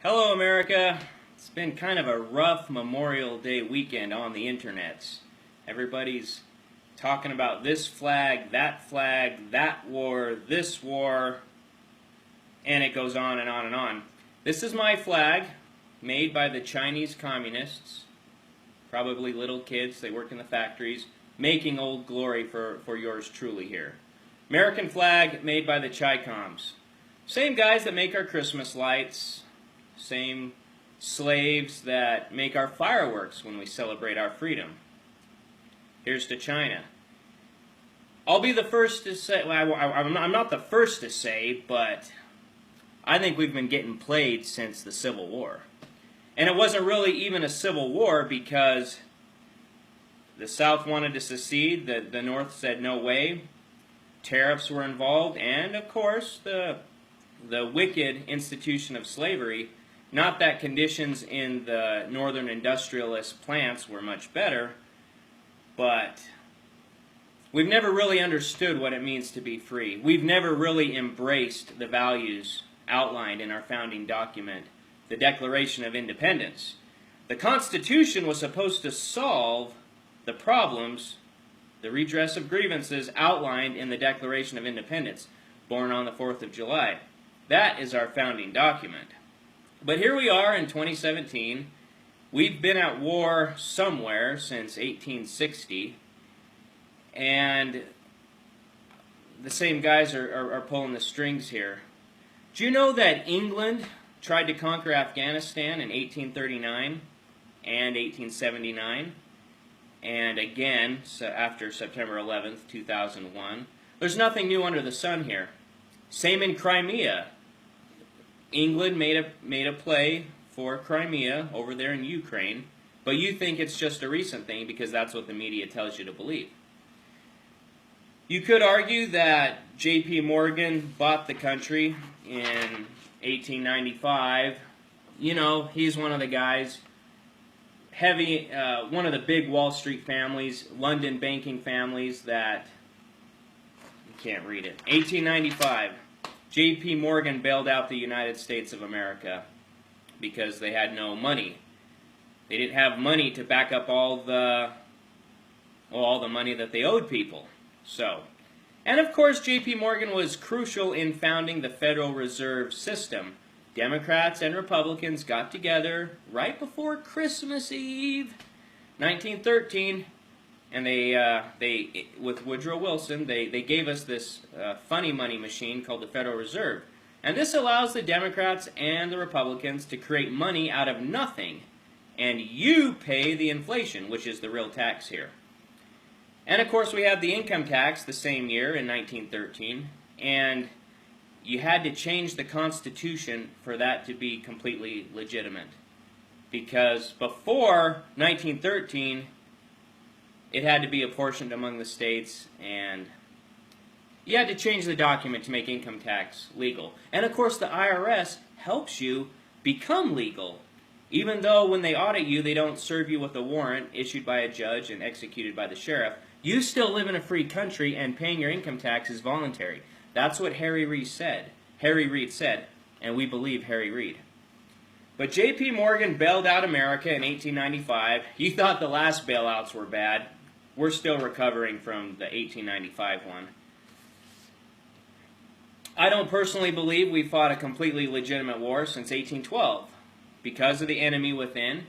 Hello, America. It's been kind of a rough Memorial Day weekend on the internets. Everybody's talking about this flag, that war, this war, and it goes on and on and on. This is my flag, made by the Chinese communists, probably little kids, they work in the factories, making Old Glory for yours truly here. American flag made by the Chi-Coms. Same guys that make our Christmas lights, same slaves that make our fireworks when we celebrate our freedom. Here's to China. I'll be the first to say, well, I'm not the first to say, but I think we've been getting played since the Civil War. And it wasn't really even a civil war because the South wanted to secede, the North said no way, tariffs were involved, and of course the wicked institution of slavery. Not that conditions in the northern industrialist plants were much better, but we've never really understood what it means to be free. We've never really embraced the values outlined in our founding document, the Declaration of Independence. The Constitution was supposed to solve the problems, the redress of grievances outlined in the Declaration of Independence, born on the 4th of July. That is our founding document. But here we are in 2017. We've been at war somewhere since 1860, and the same guys are pulling the strings here. Do you know that England tried to conquer Afghanistan in 1839 and 1879, and again after September 11th, 2001? There's nothing new under the sun here. Same in Crimea. England made a play for Crimea over there in Ukraine, but you think it's just a recent thing because that's what the media tells you to believe. You could argue that J.P. Morgan bought the country in 1895. You know, he's one of the guys, one of the big Wall Street families, London banking families that, you can't read it, 1895. J.P. Morgan bailed out the United States of America because they had no money. They didn't have money to back up all the money that they owed people. And of course, J.P. Morgan was crucial in founding the Federal Reserve System. Democrats and Republicans got together right before Christmas Eve, 1913, and they with Woodrow Wilson, they gave us this funny money machine called the Federal Reserve. And this allows the Democrats and the Republicans to create money out of nothing, and you pay the inflation, which is the real tax here. And of course we had the income tax the same year in 1913, and you had to change the Constitution for that to be completely legitimate. Because before 1913, it had to be apportioned among the states, and you had to change the document to make income tax legal. And of course the IRS helps you become legal, even though when they audit you, they don't serve you with a warrant issued by a judge and executed by the sheriff. You still live in a free country, and paying your income tax is voluntary. That's what Harry Reid said. And we believe Harry Reid. But J.P. Morgan bailed out America in 1895. You thought the last bailouts were bad. We're still recovering from the 1895 one. I don't personally believe we fought a completely legitimate war since 1812 because of the enemy within,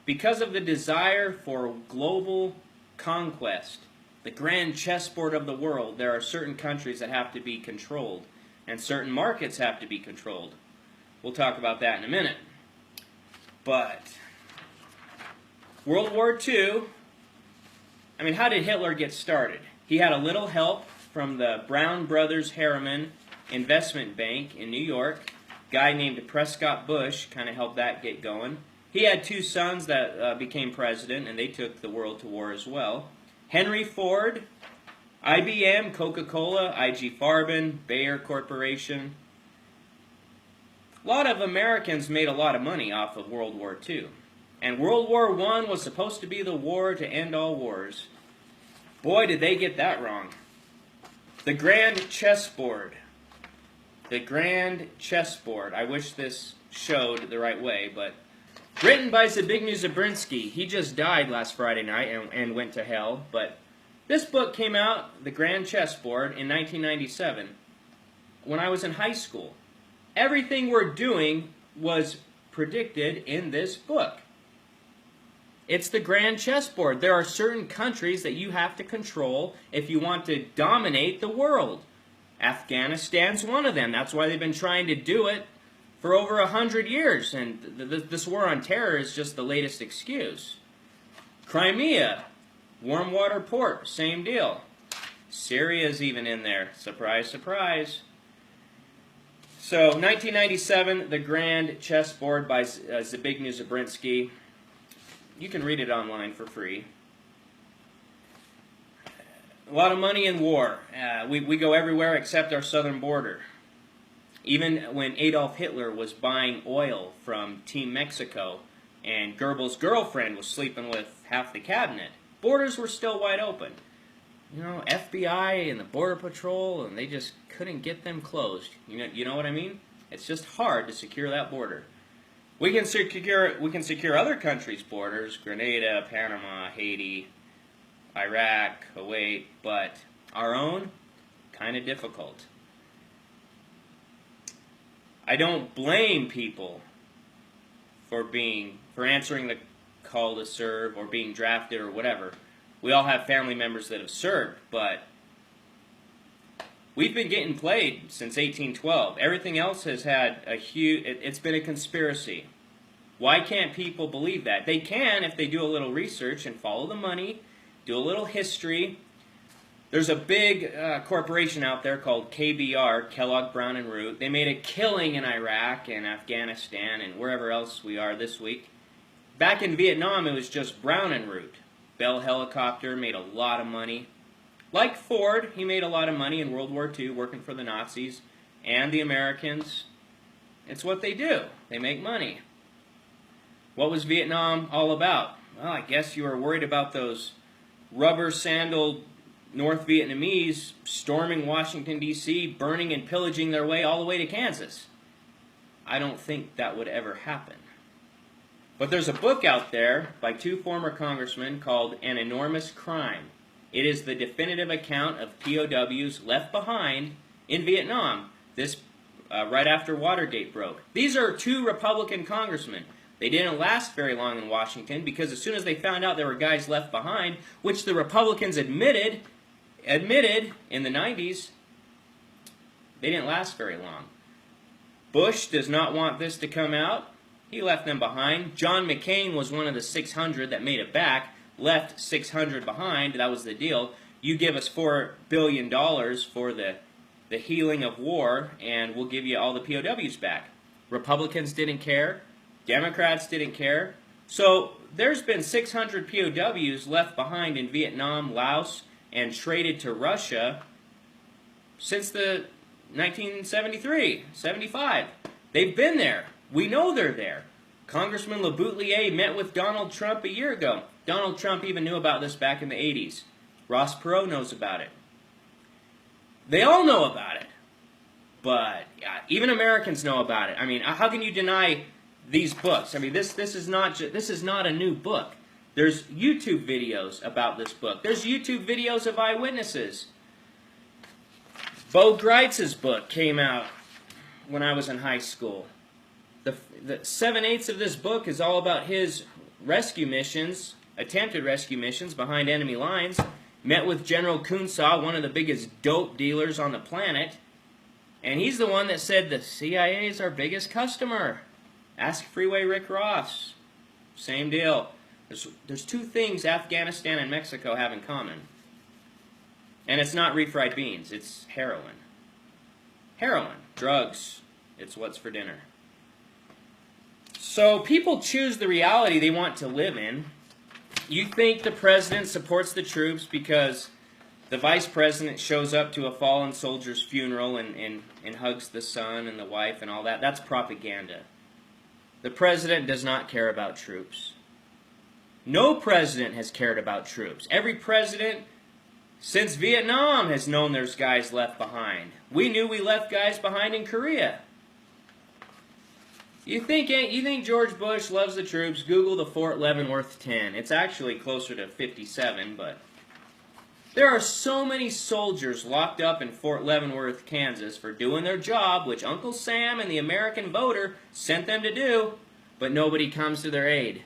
because of the desire for global conquest, the grand chessboard of the world. There are certain countries that have to be controlled, and certain markets have to be controlled. We'll talk about that in a minute. But World War II, I mean, how did Hitler get started? He had a little help from the Brown Brothers Harriman Investment Bank in New York. A guy named Prescott Bush kind of helped that get going. He had two sons that became president, and they took the world to war as well. Henry Ford, IBM, Coca-Cola, IG Farben, Bayer Corporation. A lot of Americans made a lot of money off of World War II. And World War I was supposed to be the war to end all wars. Boy, did they get that wrong. The grand chessboard. The grand chessboard. I wish this showed the right way. But written by Zbigniew Zabriskie. He just died last Friday night and went to hell. But this book came out, The Grand Chessboard, in 1997, when I was in high school. Everything we're doing was predicted in this book. It's the grand chessboard. There are certain countries that you have to control if you want to dominate the world. Afghanistan's one of them. That's why they've been trying to do it for over 100 years. And this war on terror is just the latest excuse. Crimea, warm water port, same deal. Syria's even in there. Surprise, surprise. So, 1997, The Grand Chessboard by Zbigniew Zabriskie. You can read it online for free. A lot of money in war. We go everywhere except our southern border. Even when Adolf Hitler was buying oil from Team Mexico and Goebbels' girlfriend was sleeping with half the cabinet, borders were still wide open. You know, FBI and the Border Patrol, and they just couldn't get them closed. You know what I mean? It's just hard to secure that border. We can secure other countries' borders, Grenada, Panama, Haiti, Iraq, Kuwait, but our own, kind of difficult. I don't blame people for answering the call to serve or being drafted or whatever. We all have family members that have served, but we've been getting played since 1812. Everything else has had it's been a conspiracy. Why can't people believe that? They can if they do a little research and follow the money, do a little history. There's a big corporation out there called KBR, Kellogg Brown and Root. They made a killing in Iraq and Afghanistan and wherever else we are this week. Back in Vietnam, it was just Brown and Root. Bell Helicopter made a lot of money. Like Ford, he made a lot of money in World War II working for the Nazis and the Americans. It's what they do. They make money. What was Vietnam all about? Well, I guess you were worried about those rubber-sandaled North Vietnamese storming Washington, D.C., burning and pillaging their way all the way to Kansas. I don't think that would ever happen. But there's a book out there by two former congressmen called An Enormous Crime. It is the definitive account of POWs left behind in Vietnam, this right after Watergate broke. These are two Republican congressmen. They didn't last very long in Washington because as soon as they found out there were guys left behind, which the Republicans admitted in the 90s, they didn't last very long. Bush does not want this to come out. He left them behind. John McCain was one of the 600 that made it back, left 600 behind. That was the deal. You give us $4 billion for the healing of war, and we'll give you all the POWs back. Republicans didn't care. Democrats didn't care. So there's been 600 POWs left behind in Vietnam, Laos, and traded to Russia since the 1973, 75. They've been there. We know they're there. Congressman LeBoutelier met with Donald Trump a year ago. Donald Trump even knew about this back in the 80s. Ross Perot knows about it. They all know about it. But even Americans know about it. I mean, how can you deny these books? I mean, this is not a new book. There's YouTube videos about this book. There's YouTube videos of eyewitnesses. Bo Greitz's book came out when I was in high school. The 7/8 of this book is all about his rescue missions, attempted rescue missions behind enemy lines. Met with General Kunsaw, one of the biggest dope dealers on the planet. And he's the one that said the CIA is our biggest customer. Ask Freeway Rick Ross. Same deal. There's two things Afghanistan and Mexico have in common. And it's not refried beans, it's heroin. Heroin, drugs, it's what's for dinner. So people choose the reality they want to live in. You think the president supports the troops because the vice president shows up to a fallen soldier's funeral and hugs the son and the wife and all that. That's propaganda. The president does not care about troops. No president has cared about troops. Every president since Vietnam has known there's guys left behind. We knew we left guys behind in Korea. You think George Bush loves the troops? Google the Fort Leavenworth 10. It's actually closer to 57, but there are so many soldiers locked up in Fort Leavenworth, Kansas for doing their job, which Uncle Sam and the American voter sent them to do, but nobody comes to their aid.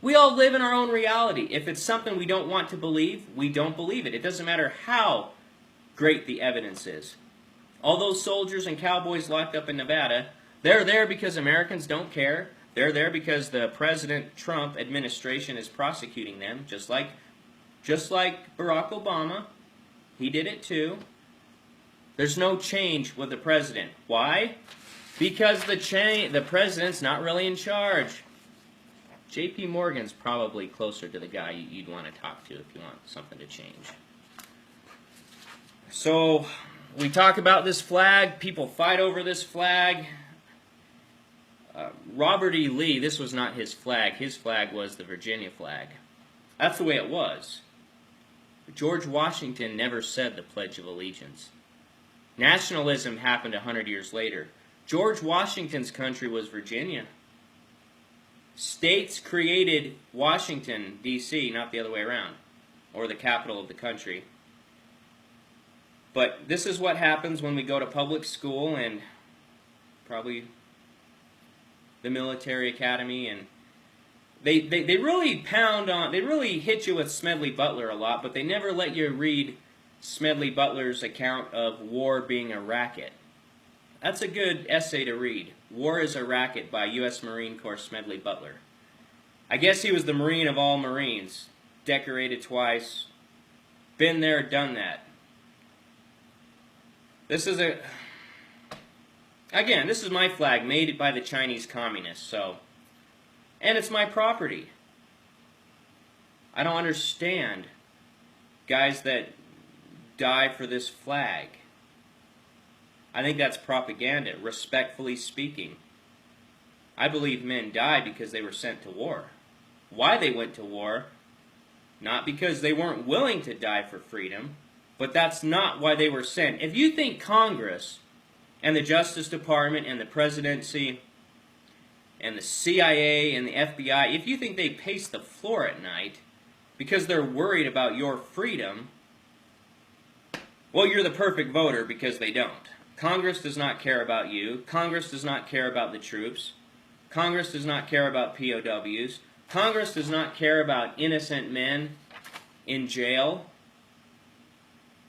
We all live in our own reality. If it's something we don't want to believe, we don't believe it. It doesn't matter how great the evidence is. All those soldiers and cowboys locked up in Nevada, they're there because Americans don't care. They're there because the President Trump administration is prosecuting them, just like Barack Obama. He did it too. There's no change with the president. Why? Because the president's not really in charge. J.P. Morgan's probably closer to the guy you'd want to talk to if you want something to change. So, we talk about this flag. People fight over this flag. Robert E. Lee, this was not his flag. His flag was the Virginia flag. That's the way it was. George Washington never said the Pledge of Allegiance. Nationalism happened 100 years later. George Washington's country was Virginia. States created Washington, D.C., not the other way around, or the capital of the country. But this is what happens when we go to public school and probably the military academy, and they really they really hit you with Smedley Butler a lot, but they never let you read Smedley Butler's account of war being a racket. That's a good essay to read. War is a Racket by U.S. Marine Corps Smedley Butler. I guess he was the Marine of all Marines. Decorated twice. Been there, done that. This is again, this is my flag made by the Chinese communists, so. And it's my property. I don't understand guys that die for this flag. I think that's propaganda, respectfully speaking. I believe men died because they were sent to war. Why they went to war, not because they weren't willing to die for freedom, but that's not why they were sent. If you think Congress and the Justice Department and the presidency and the CIA and the FBI, if you think they pace the floor at night because they're worried about your freedom, well, you're the perfect voter because they don't. Congress does not care about you. Congress does not care about the troops. Congress does not care about POWs. Congress does not care about innocent men in jail.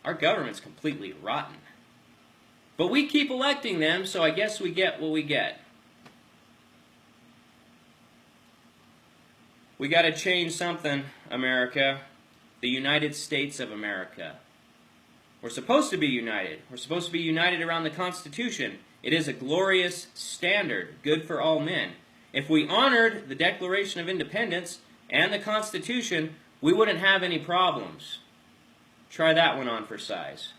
Our government's completely rotten. But we keep electing them, so I guess we get what we get. We got to change something, America. The United States of America. We're supposed to be united. We're supposed to be united around the Constitution. It is a glorious standard, good for all men. If we honored the Declaration of Independence and the Constitution, we wouldn't have any problems. Try that one on for size.